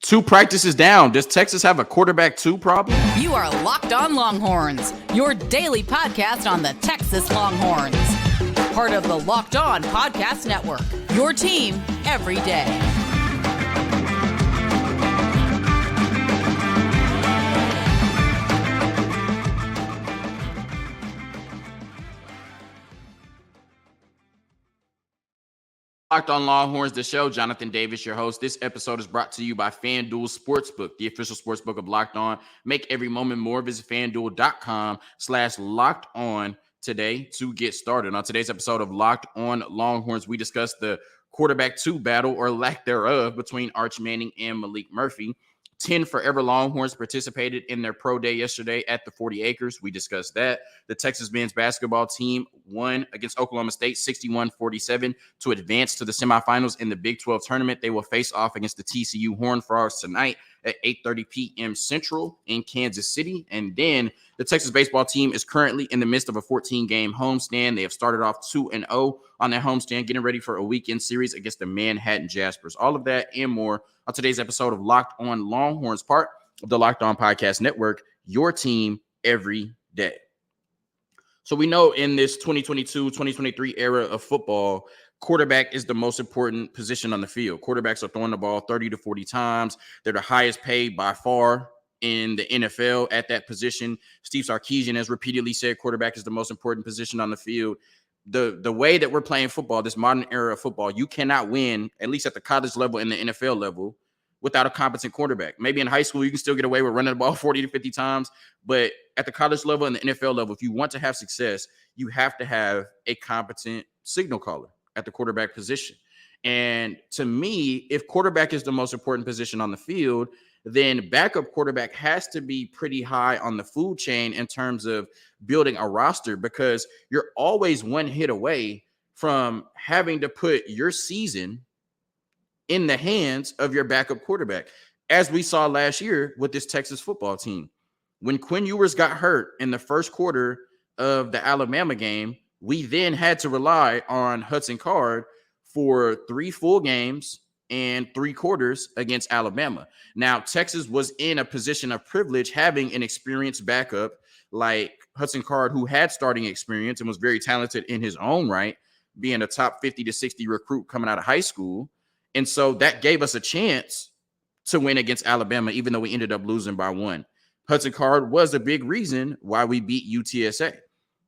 2 practices down. Does Texas have a quarterback 2 problem? You are Locked On Longhorns, your daily podcast on the Texas Longhorns. Part of the Locked On Podcast Network, your team every day. Locked On Longhorns, the show. Jonathan Davis, your host. This episode is brought to you by FanDuel Sportsbook, the official sportsbook of Locked On. Make every moment more. Visit FanDuel.com/Locked On today to get started. On today's episode of Locked On Longhorns, we discuss the quarterback 2 battle, or lack thereof, between Arch Manning and Maalik Murphy. 10 forever Longhorns participated in their pro day yesterday at the 40 acres. We discussed that. The Texas men's basketball team won against Oklahoma State 61-47 to advance to the semifinals in the Big 12 tournament. They will face off against the TCU Horned Frogs tonight at 8:30 p.m. Central in Kansas City. And then the Texas baseball team is currently in the midst of a 14-game homestand. They have started off 2-0 on their homestand, getting ready for a weekend series against the Manhattan Jaspers. All of that and more on today's episode of Locked On Longhorns, part of the Locked On Podcast Network, your team every day. So we know in this 2022-2023 era of football, quarterback is the most important position on the field. Quarterbacks are throwing the ball 30 to 40 times. They're the highest paid by far in the NFL at that position. Steve Sarkisian has repeatedly said quarterback is the most important position on the field. The way that we're playing football, this modern era of football, you cannot win, at least at the college level and the NFL level, without a competent quarterback. Maybe in high school, you can still get away with running the ball 40 to 50 times, but at the college level and the NFL level, if you want to have success, you have to have a competent signal caller at the quarterback position. And to me, if quarterback is the most important position on the field, then backup quarterback has to be pretty high on the food chain in terms of building a roster, because you're always one hit away from having to put your season in the hands of your backup quarterback, as we saw last year with this Texas football team. When Quinn Ewers got hurt in the first quarter of the Alabama game, we then had to rely on Hudson Card for 3 full games and 3 quarters against Alabama. Now, Texas was in a position of privilege having an experienced backup like Hudson Card, who had starting experience and was very talented in his own right, being a top 50 to 60 recruit coming out of high school. And so that gave us a chance to win against Alabama, even though we ended up losing by 1. Hudson Card was a big reason why we beat UTSA.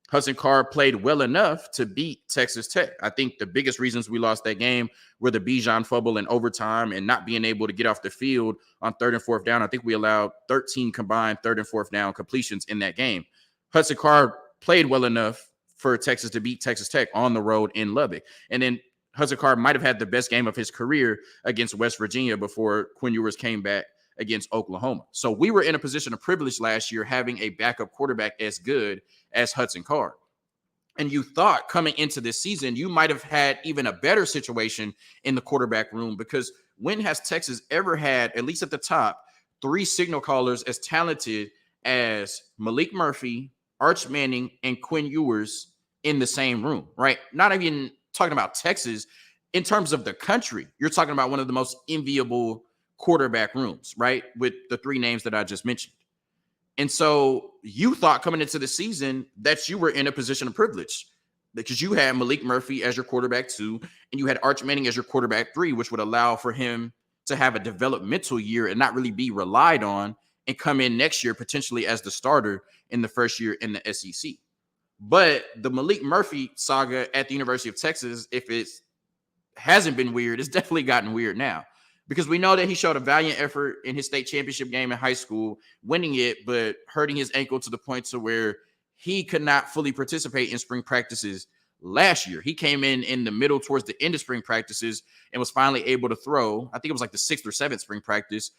Hudson Card played well enough to beat Texas Tech. I think the biggest reasons we lost that game were the Bijan fumble in overtime and not being able to get off the field on 3rd and 4th down. I think we allowed 13 combined 3rd and 4th down completions in that game. Hudson Card played well enough for Texas to beat Texas Tech on the road in Lubbock. And then Hudson Card might have had the best game of his career against West Virginia before Quinn Ewers came back against Oklahoma. So we were in a position of privilege last year having a backup quarterback as good as Hudson Card. And you thought coming into this season, you might have had even a better situation in the quarterback room, because when has Texas ever had, at least at the top, 3 signal callers as talented as Maalik Murphy, Arch Manning, and Quinn Ewers in the same room, right? Not even talking about Texas. In terms of the country, you're talking about one of the most enviable quarterback rooms, right? With the 3 names that I just mentioned. And so you thought coming into the season that you were in a position of privilege, because you had Maalik Murphy as your quarterback 2, and you had Arch Manning as your quarterback 3, which would allow for him to have a developmental year and not really be relied on and come in next year potentially as the starter in the first year in the SEC. But the Maalik Murphy saga at the University of Texas, if it hasn't been weird, it's definitely gotten weird now. Because we know that he showed a valiant effort in his state championship game in high school, winning it, but hurting his ankle to the point to where he could not fully participate in spring practices last year. He came in the middle towards the end of spring practices and was finally able to throw. I think it was like the 6th or 7th spring practice.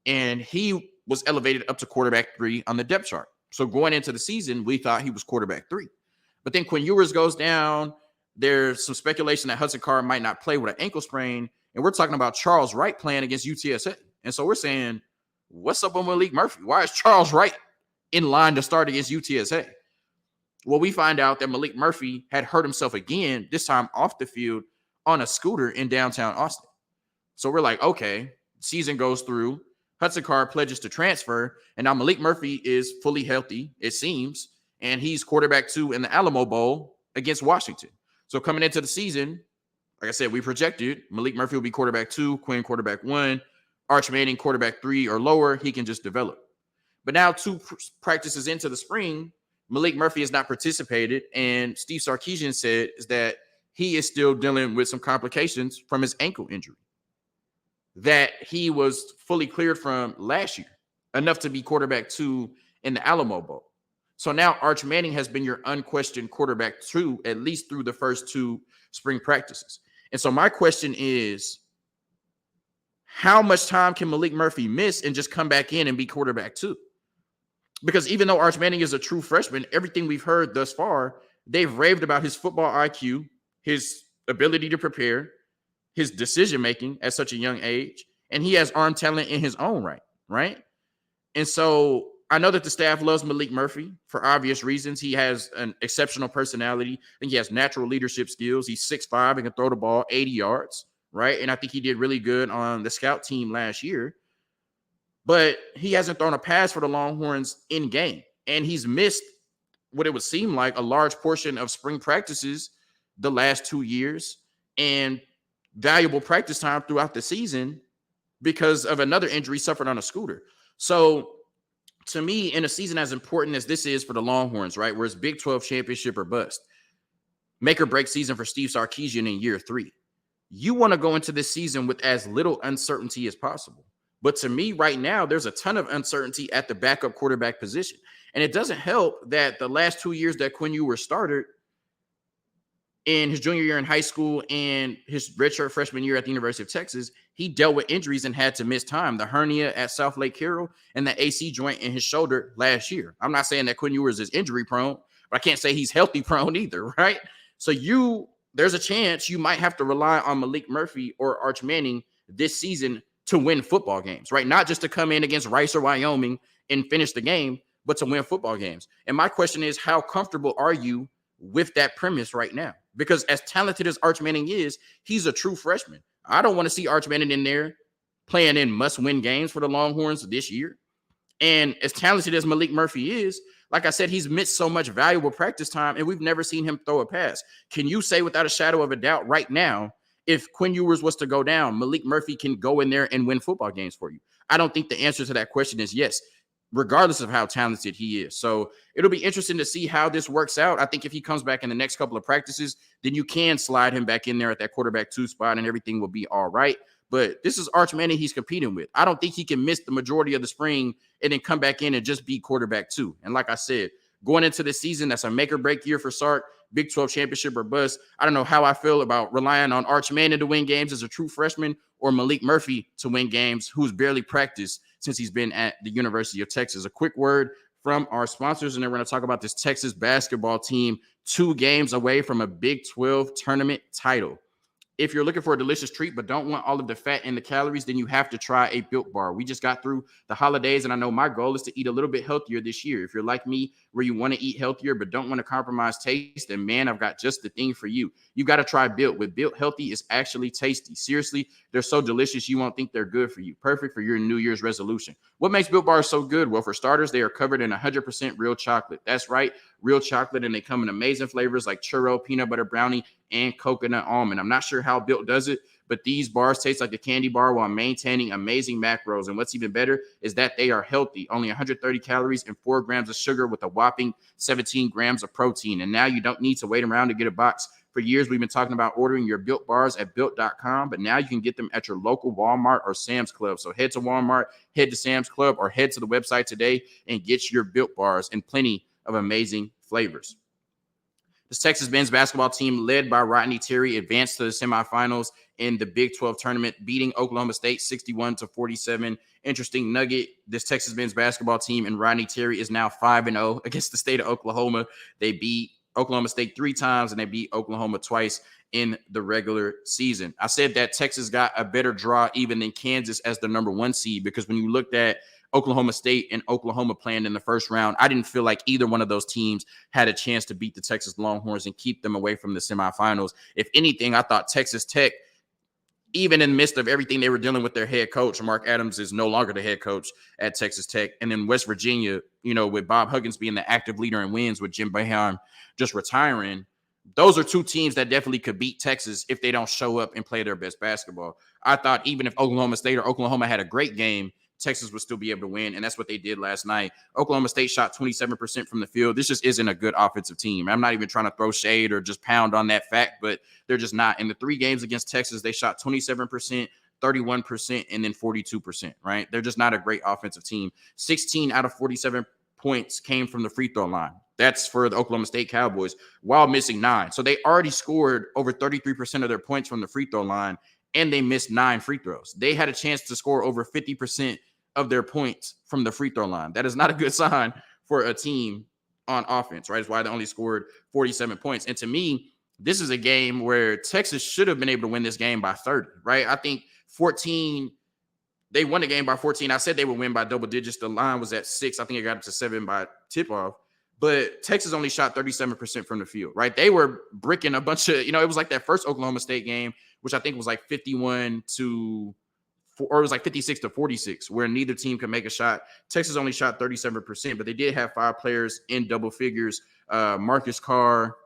And he was elevated up to quarterback 3 on the depth chart. So going into the season, we thought he was quarterback 3. But then Quinn Ewers goes down. There's some speculation that Hudson Card might not play with an ankle sprain. And we're talking about Charles Wright playing against UTSA. And so we're saying, what's up with Maalik Murphy? Why is Charles Wright in line to start against UTSA? Well, we find out that Maalik Murphy had hurt himself again, this time off the field on a scooter in downtown Austin. So we're like, okay, season goes through. Hudson Card pledges to transfer, and now Maalik Murphy is fully healthy, it seems, and he's quarterback 2 in the Alamo Bowl against Washington. So coming into the season, like I said, we projected Maalik Murphy will be quarterback 2, Quinn quarterback 1, Arch Manning quarterback 3 or lower. He can just develop. But now 2 practices into the spring, Maalik Murphy has not participated, and Steve Sarkisian said is that he is still dealing with some complications from his ankle injury that he was fully cleared from last year, enough to be quarterback 2 in the Alamo Bowl. So now Arch Manning has been your unquestioned quarterback 2, at least through the first 2 spring practices. And so my question is, how much time can Maalik Murphy miss and just come back in and be quarterback 2? Because even though Arch Manning is a true freshman, everything we've heard thus far, they've raved about his football IQ, his ability to prepare, his decision-making at such a young age, and he has arm talent in his own right? And so I know that the staff loves Maalik Murphy for obvious reasons. He has an exceptional personality. I think he has natural leadership skills. He's 6'5" and can throw the ball 80 yards, right? And I think he did really good on the scout team last year. But he hasn't thrown a pass for the Longhorns in game. And he's missed what it would seem like a large portion of spring practices the last 2 years and valuable practice time throughout the season because of another injury suffered on a scooter. So to me, in a season as important as this is for the Longhorns, right, where it's Big 12 championship or bust, make or break season for Steve Sarkisian in year 3, you want to go into this season with as little uncertainty as possible. But to me right now, there's a ton of uncertainty at the backup quarterback position. And it doesn't help that the last 2 years that Quinn Ewers started, in his junior year in high school and his redshirt freshman year at the University of Texas, he dealt with injuries and had to miss time. The hernia at South Lake Carroll and the AC joint in his shoulder last year. I'm not saying that Quinn Ewers is injury prone, but I can't say he's healthy prone either, right? So there's a chance you might have to rely on Maalik Murphy or Arch Manning this season to win football games, right? Not just to come in against Rice or Wyoming and finish the game, but to win football games. And my question is, how comfortable are you with that premise right now? Because as talented as Arch Manning is, he's a true freshman. I don't want to see Arch Manning in there playing in must-win games for the Longhorns this year. And as talented as Maalik Murphy is, like I said, he's missed so much valuable practice time, and we've never seen him throw a pass. Can you say without a shadow of a doubt right now, if Quinn Ewers was to go down, Maalik Murphy can go in there and win football games for you? I don't think the answer to that question is yes, regardless of how talented he is. So it'll be interesting to see how this works out. I think if he comes back in the next couple of practices, then you can slide him back in there at that quarterback 2 spot and everything will be all right. But this is Arch Manning he's competing with. I don't think he can miss the majority of the spring and then come back in and just be quarterback 2. And like I said, going into the season, that's a make or break year for Sark, Big 12 championship or bust. I don't know how I feel about relying on Arch Manning to win games as a true freshman or Maalik Murphy to win games, who's barely practiced since he's been at the University of Texas. A quick word from our sponsors, and then we're going to talk about this Texas basketball team 2 games away from a Big 12 tournament title. If you're looking for a delicious treat but don't want all of the fat and the calories, then you have to try a Built Bar. We just got through the holidays, and I know my goal is to eat a little bit healthier this year. If you're like me, where you want to eat healthier but don't want to compromise taste, then man, I've got just the thing for you. You got to try Built. With Built, healthy is actually tasty. Seriously, they're so delicious you won't think they're good for you. Perfect for your New Year's resolution. What makes Built Bars so good? Well, for starters, they are covered in 100% real chocolate. That's right, real chocolate, and they come in amazing flavors like churro, peanut butter brownie, and coconut almond. I'm not sure how Built does it, but these bars taste like a candy bar while maintaining amazing macros. And what's even better is that they are healthy. Only 130 calories and 4 grams of sugar with a whopping 17 grams of protein. And now you don't need to wait around to get a box. For years, we've been talking about ordering your Built Bars at Built.com, but now you can get them at your local Walmart or Sam's Club. So head to Walmart, head to Sam's Club, or head to the website today and get your Built Bars in plenty of amazing flavors. The Texas men's basketball team, led by Rodney Terry, advanced to the semifinals in the Big 12 tournament, beating Oklahoma State 61-47. Interesting nugget, this Texas men's basketball team and Rodney Terry is now 5-0 against the state of Oklahoma. They beat Oklahoma State 3 times, and they beat Oklahoma twice in the regular season. I said that Texas got a better draw even than Kansas as the number 1 seed, because when you looked at Oklahoma State and Oklahoma playing in the first round, I didn't feel like either one of those teams had a chance to beat the Texas Longhorns and keep them away from the semifinals. If anything, I thought Texas Tech even in the midst of everything they were dealing with their head coach. Mark Adams is no longer the head coach at Texas Tech. And then West Virginia, with Bob Huggins being the active leader in wins, with Jim Boeheim just retiring, those are two teams that definitely could beat Texas if they don't show up and play their best basketball. I thought even if Oklahoma State or Oklahoma had a great game, Texas would still be able to win, and that's what they did last night. Oklahoma State shot 27% from the field. This just isn't a good offensive team. I'm not even trying to throw shade or just pound on that fact, but they're just not. In the 3 games against Texas, they shot 27%, 31%, and then 42%, right? They're just not a great offensive team. 16 out of 47 points came from the free throw line. That's for the Oklahoma State Cowboys, while missing 9. So they already scored over 33% of their points from the free throw line, and they missed 9 free throws. They had a chance to score over 50% of their points from the free throw line. That is not a good sign for a team on offense, right? It's why they only scored 47 points. And to me, this is a game where Texas should have been able to win this game by 30, right? I think 14, they won the game by 14. I said they would win by double digits. The line was at 6. I think it got up to 7 by tip-off. But Texas only shot 37% from the field, right? They were bricking a bunch of, it was like that first Oklahoma State game, which I think was like 56-46, where neither team could make a shot. Texas only shot 37%, but they did have 5 players in double figures. Marcus Carr,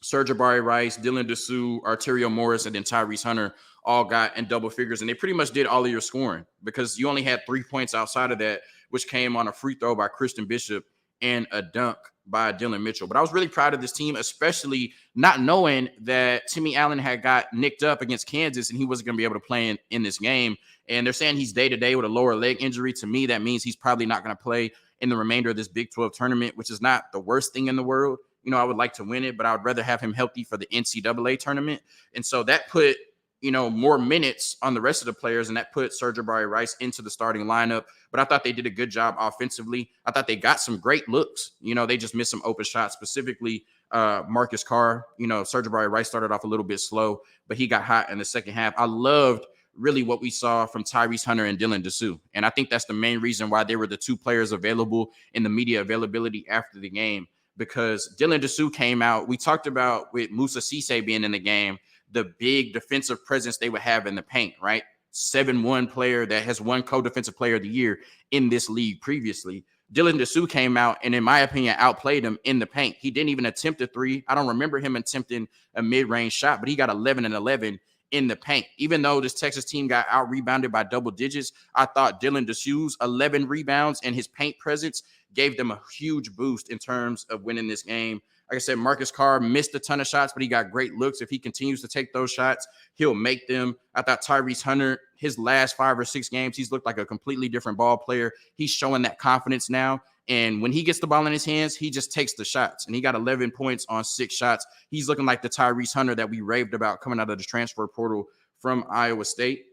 Serge Rice, Dylan Dessou, Arterio Morris, and then Tyrese Hunter all got in double figures. And they pretty much did all of your scoring because you only had 3 points outside of that, which came on a free throw by Christian Bishop and a dunk by Dylan Mitchell. But I was really proud of this team, especially not knowing that Timmy Allen had got nicked up against Kansas and he wasn't going to be able to play in this game. And they're saying he's day-to-day with a lower leg injury. To me, that means he's probably not going to play in the remainder of this Big 12 tournament, which is not the worst thing in the world. I would like to win it, but I would rather have him healthy for the NCAA tournament. And so that put, more minutes on the rest of the players, and that put Serge Rice into the starting lineup. But I thought they did a good job offensively. I thought they got some great looks. They just missed some open shots, specifically Marcus Carr. Serge Rice started off a little bit slow, but he got hot in the second half. I loved really what we saw from Tyrese Hunter and Dylan Dessou. And I think that's the main reason why they were the 2 players available in the media availability after the game, because Dylan Dessou came out. We talked about with Musa Cisse being in the game, the big defensive presence they would have in the paint, right? 7-1 player that has won co-defensive player of the year in this league previously. Dylan Dessou came out and, in my opinion, outplayed him in the paint. He didn't even attempt a 3. I don't remember him attempting a mid-range shot, but he got 11 and 11 in the paint. Even though this Texas team got out-rebounded by double digits, I thought Dylan Dessou's 11 rebounds and his paint presence gave them a huge boost in terms of winning this game. Like I said, Marcus Carr missed a ton of shots, but he got great looks. If he continues to take those shots, he'll make them. I thought Tyrese Hunter, his last 5 or 6 games, he's looked like a completely different ball player. He's showing that confidence now. And when he gets the ball in his hands, he just takes the shots. And he got 11 points on 6 shots. He's looking like the Tyrese Hunter that we raved about coming out of the transfer portal from Iowa State.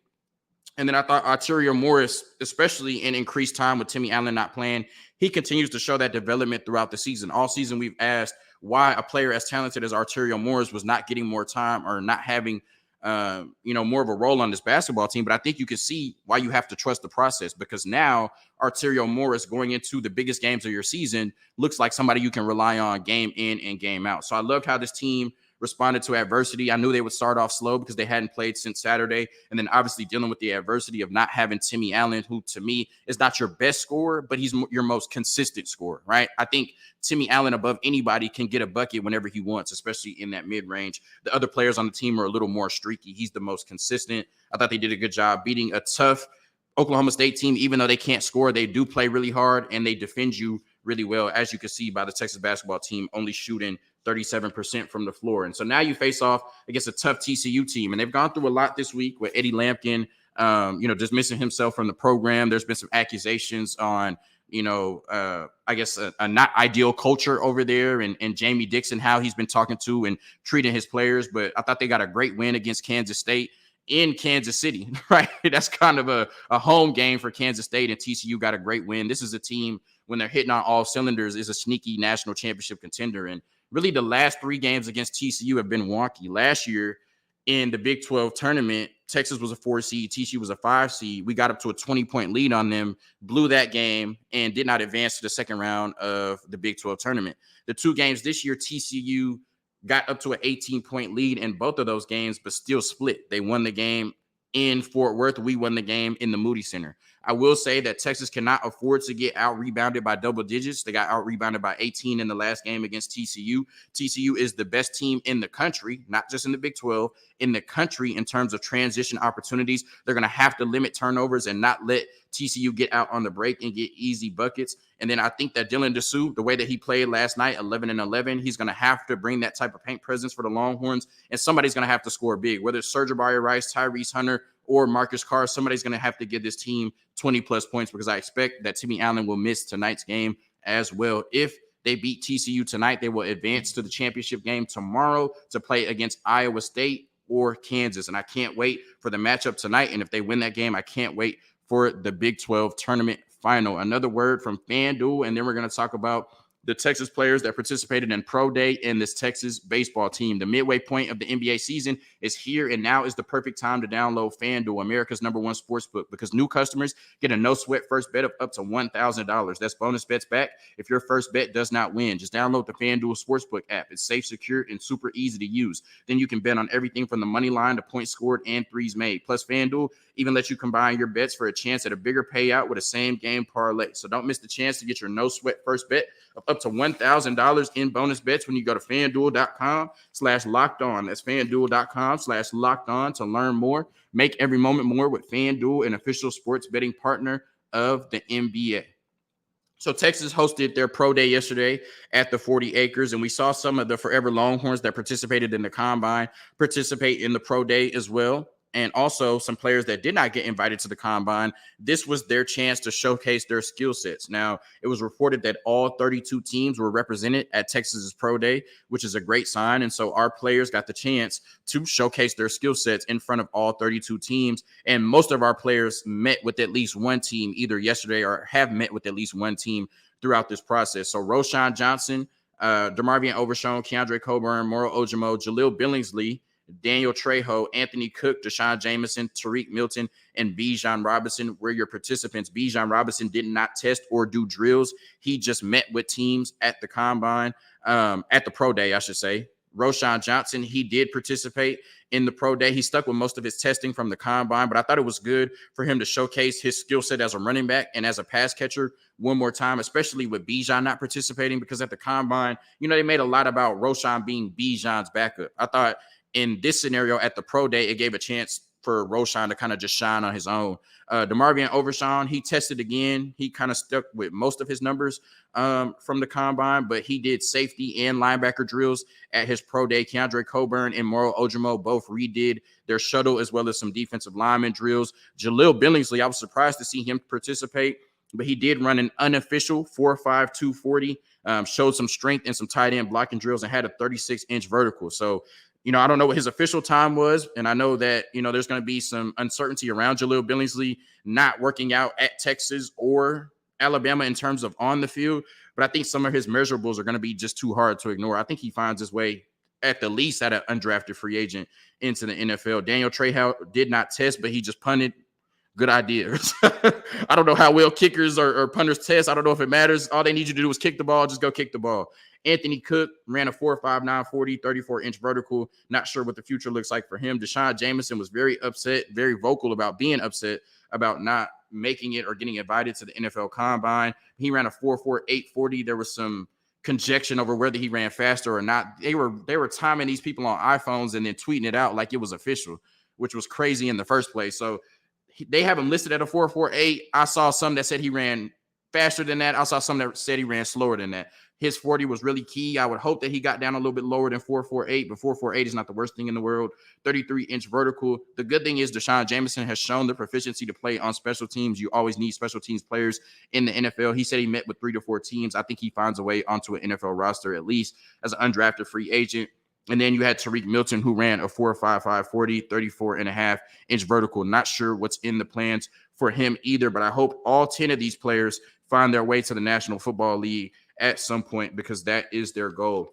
And then I thought Arterio Morris, especially in increased time with Timmy Allen not playing, he continues to show that development throughout the season. All season we've asked why a player as talented as Arterio Morris was not getting more time or not having more of a role on this basketball team. But I think you can see why you have to trust the process, because now Arterio Morris, going into the biggest games of your season, looks like somebody you can rely on game in and game out. So I loved how this team responded to adversity. I knew they would start off slow because they hadn't played since Saturday. And then obviously dealing with the adversity of not having Timmy Allen, who to me is not your best scorer, but he's your most consistent scorer, right? I think Timmy Allen above anybody can get a bucket whenever he wants, especially in that mid-range. The other players on the team are a little more streaky. He's the most consistent. I thought they did a good job beating a tough Oklahoma State team. Even though they can't score, they do play really hard and they defend you really well, as you can see by the Texas basketball team only shooting 37% from the floor. And so now you face off against a tough TCU team. And they've gone through a lot this week with Eddie Lampkin, dismissing himself from the program. There's been some accusations on, a not ideal culture over there, and Jamie Dixon, how he's been talking to and treating his players. But I thought they got a great win against Kansas State in Kansas City, right? That's kind of a home game for Kansas State, and TCU got a great win. This is a team, when they're hitting on all cylinders, is a sneaky national championship contender. And really the last 3 games against TCU have been wonky. Last year in the Big 12 tournament, Texas was a 4 seed, TCU was a 5 seed. We got up to a 20-point lead on them, blew that game, and did not advance to the second round of the Big 12 tournament. The 2 games this year, TCU got up to an 18-point lead in both of those games, but still split. They won the game in Fort Worth. We won the game in the Moody Center. I will say that Texas cannot afford to get out-rebounded by double digits. They got out-rebounded by 18 in the last game against TCU. TCU is the best team in the country, not just in the Big 12, in the country in terms of transition opportunities. They're going to have to limit turnovers and not let TCU get out on the break and get easy buckets. And then I think that Dylan Dessou, the way that he played last night, 11 and 11, he's going to have to bring that type of paint presence for the Longhorns, and somebody's going to have to score big, whether it's Serge Rice, Tyrese Hunter, or Marcus Carr. Somebody's going to have to give this team 20-plus points, because I expect that Timmy Allen will miss tonight's game as well. If they beat TCU tonight, they will advance to the championship game tomorrow to play against Iowa State or Kansas. And I can't wait for the matchup tonight. And if they win that game, I can't wait for the Big 12 tournament final. Another word from FanDuel, and then we're going to talk about the Texas players that participated in Pro Day in this Texas baseball team. The midway point of the NBA season is here, and now is the perfect time to download FanDuel, America's #1 sportsbook, because new customers get a no-sweat first bet of up to $1,000. That's bonus bets back if your first bet does not win. Just download the FanDuel Sportsbook app. It's safe, secure, and super easy to use. Then you can bet on everything from the money line to points scored and threes made. Plus, FanDuel even lets you combine your bets for a chance at a bigger payout with a same-game parlay. So don't miss the chance to get your no-sweat first bet of up to $1,000 in bonus bets when you go to FanDuel.com/locked-on. That's FanDuel.com/locked-on to learn more. Make every moment more with FanDuel, an official sports betting partner of the NBA. So Texas hosted their Pro Day yesterday at the 40 acres, and we saw some of the forever Longhorns that participated in the Combine participate in the Pro Day as well. And also some players that did not get invited to the Combine. This was their chance to showcase their skill sets. Now, it was reported that all 32 teams were represented at Texas's Pro Day, which is a great sign. And so our players got the chance to showcase their skill sets in front of all 32 teams. And most of our players met with at least one team either yesterday or have met with at least one team throughout this process. So Roschon Johnson, DeMarvion Overshown, Keandre Coburn, Moro Ojimo, Jaleel Billingsley, Daniel Trejo, Anthony Cook, Deshaun Jameson, Tariq Milton, and Bijan Robinson were your participants. Bijan Robinson did not test or do drills. He just met with teams at the Combine, at the Pro Day, I should say. Roschon Johnson, he did participate in the Pro Day. He stuck with most of his testing from the Combine, but I thought it was good for him to showcase his skill set as a running back and as a pass catcher one more time, especially with Bijan not participating, because at the Combine, they made a lot about Roschon being Bijan's backup. I thought in this scenario at the Pro Day, it gave a chance for Roschon to kind of just shine on his own. DeMarvion Overshown, he tested again. He kind of stuck with most of his numbers from the Combine, but he did safety and linebacker drills at his Pro Day. Keandre Coburn and Moro Ojimo both redid their shuttle as well as some defensive lineman drills. Jaleel Billingsley, I was surprised to see him participate, but he did run an unofficial 4.5 240, showed some strength and some tight end blocking drills, and had a 36-inch vertical. So, I don't know what his official time was, and I know that, there's going to be some uncertainty around Jaleel Billingsley not working out at Texas or Alabama in terms of on the field, but I think some of his measurables are going to be just too hard to ignore. I think he finds his way at the least at an undrafted free agent into the NFL. Daniel Trejo did not test, but he just punted. Good idea. I don't know how well kickers or punters test. I don't know if it matters. All they need you to do is kick the ball. Just go kick the ball. Anthony Cook ran a 4.5 940, 34-inch vertical. Not sure what the future looks like for him. Deshaun Jameson was very upset, very vocal about being upset about not making it or getting invited to the NFL Combine. He ran a 4.4 840. There was some conjecture over whether he ran faster or not. They were timing these people on iPhones and then tweeting it out like it was official, which was crazy in the first place. So they have him listed at a 4.48. I saw some that said he ran faster than that. I saw some that said he ran slower than that. His 40 was really key. I would hope that he got down a little bit lower than 4.48, but 4.48 is not the worst thing in the world. 33-inch vertical. The good thing is Deshaun Jameson has shown the proficiency to play on special teams. You always need special teams players in the NFL. He said he met with 3 to 4 teams. I think he finds a way onto an NFL roster, at least as an undrafted free agent. And then you had Tariq Milton, who ran a 4.55 40, 34.5-inch vertical. Not sure what's in the plans for him either, but I hope all 10 of these players find their way to the National Football League at some point, because that is their goal.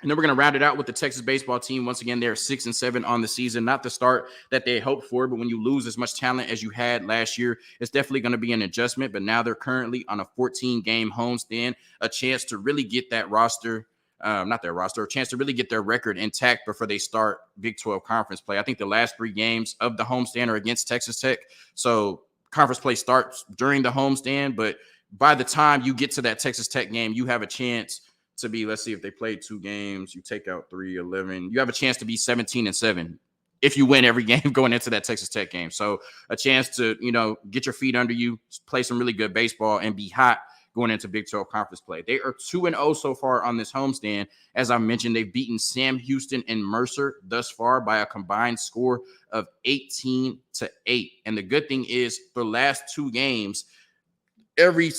And then we're going to round it out with the Texas baseball team. Once again, they're 6-7 on the season. Not the start that they hoped for, but when you lose as much talent as you had last year, it's definitely going to be an adjustment. But now they're currently on a 14-game homestand, a chance to really get that roster not their roster, a chance to really get their record intact before they start Big 12 conference play. I think the last 3 games of the homestand are against Texas Tech. So conference play starts during the homestand, but by the time you get to that Texas Tech game, you have a chance to be, let's see, if they played 2 games, you take out 3, 11, you have a chance to be 17-7 if you win every game going into that Texas Tech game. So a chance to, get your feet under you, play some really good baseball, and be hot going into Big 12 conference play. They are 2-0 so far on this homestand. As I mentioned, they've beaten Sam Houston and Mercer thus far by a combined score of 18-8. And the good thing is the last 2 games, every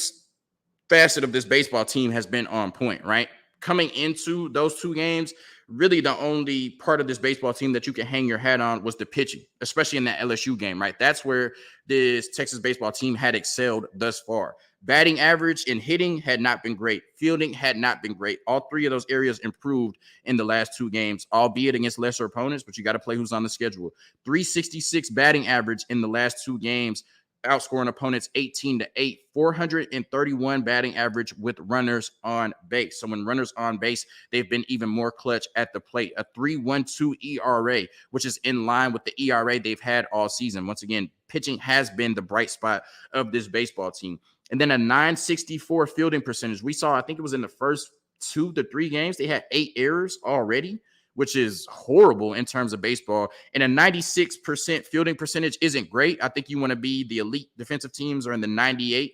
facet of this baseball team has been on point, right? Coming into those 2 games, really the only part of this baseball team that you can hang your hat on was the pitching, especially in that LSU game, right? That's where this Texas baseball team had excelled thus far. Batting average and hitting had not been great. Fielding had not been great. All 3 of those areas improved in the last 2 games, albeit against lesser opponents, but you got to play who's on the schedule. 366 batting average in the last 2 games, outscoring opponents 18-8, 431 batting average with runners on base. So when runners on base, they've been even more clutch at the plate. A 3.12 ERA, which is in line with the ERA they've had all season. Once again, pitching has been the bright spot of this baseball team. And then a 964 fielding percentage. We saw, I think it was in the first 2 to 3 games, they had 8 errors already, which is horrible in terms of baseball. And a 96% fielding percentage isn't great. I think you want to be the elite defensive teams are in the 98,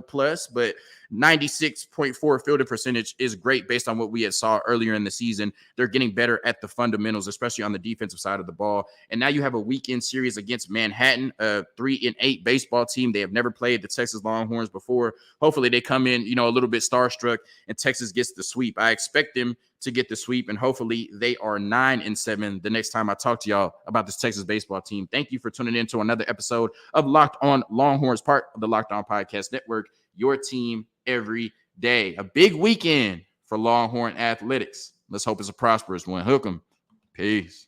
plus, but 96.4 fielding percentage is great based on what we had saw earlier in the season. They're getting better at the fundamentals, especially on the defensive side of the ball. And now you have a weekend series against Manhattan, a 3-8 baseball team. They have never played the Texas Longhorns before. Hopefully they come in, a little bit starstruck and Texas gets the sweep. I expect them to get the sweep, and hopefully they are 9-7 the next time I talk to y'all about this Texas baseball team. Thank you for tuning in to another episode of Locked On Longhorns, part of the Locked On Podcast Network, your team every day. A big weekend for Longhorn athletics. Let's hope it's a prosperous one. Hook 'em. Peace.